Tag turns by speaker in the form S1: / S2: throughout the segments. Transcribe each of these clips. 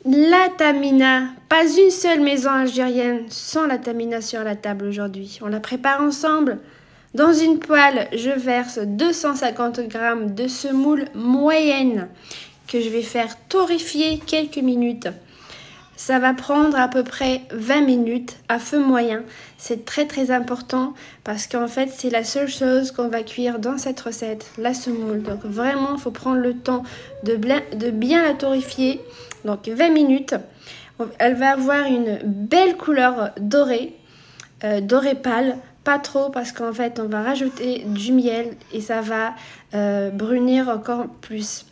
S1: La tamina, pas une seule maison algérienne sans la tamina sur la table aujourd'hui. On la prépare ensemble. Dans une poêle, je verse 250 g de semoule moyenne que je vais faire torréfier quelques minutes. Ça va prendre à peu près 20 minutes à feu moyen. C'est très important parce qu'en fait, c'est la seule chose qu'on va cuire dans cette recette, la semoule. Donc vraiment, il faut prendre le temps de bien la torréfier. Donc 20 minutes. Elle va avoir une belle couleur dorée, dorée pâle. Pas trop parce qu'en fait, on va rajouter du miel et ça va brunir encore plus.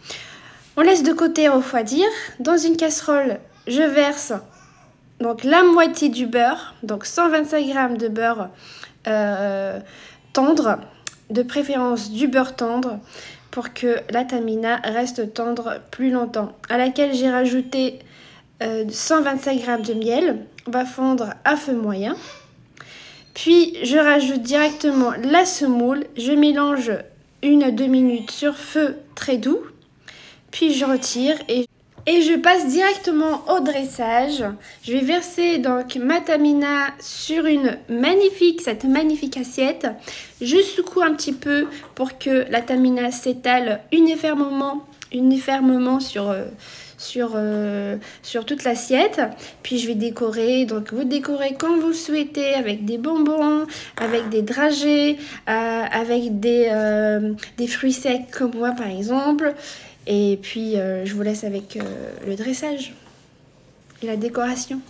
S1: On laisse de côté refroidir. Dans une casserole, je verse donc la moitié du beurre, donc 125 g de beurre tendre, de préférence du beurre tendre, pour que la tamina reste tendre plus longtemps. À laquelle j'ai rajouté 125 g de miel. On va fondre à feu moyen. Puis je rajoute directement la semoule. Je mélange 1 à 2 minutes sur feu très doux. Puis je retire et je passe directement au dressage. Je vais verser donc ma tamina sur cette magnifique assiette. Je secoue un petit peu pour que la tamina s'étale uniformément sur toute l'assiette. Puis je vais décorer. Donc vous décorez comme vous le souhaitez, avec des bonbons, avec des dragées, avec des fruits secs comme moi par exemple. Et puis, je vous laisse avec le dressage et la décoration.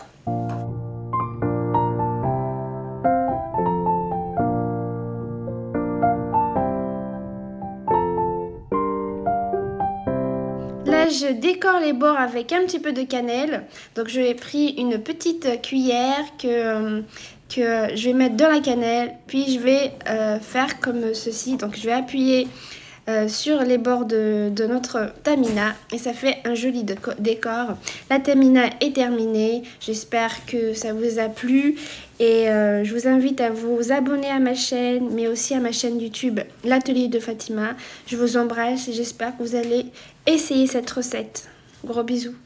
S1: Là, je décore les bords avec un petit peu de cannelle. Donc, je vais pris une petite cuillère que je vais mettre dans la cannelle. Puis, je vais faire comme ceci. Donc, je vais appuyer sur les bords de notre tamina et ça fait un joli décor. La tamina est terminée. J'espère que ça vous a plu et je vous invite à vous abonner à ma chaîne, mais aussi à ma chaîne YouTube l'atelier de Fatima. Je vous embrasse et j'espère que vous allez essayer cette recette. Gros bisous.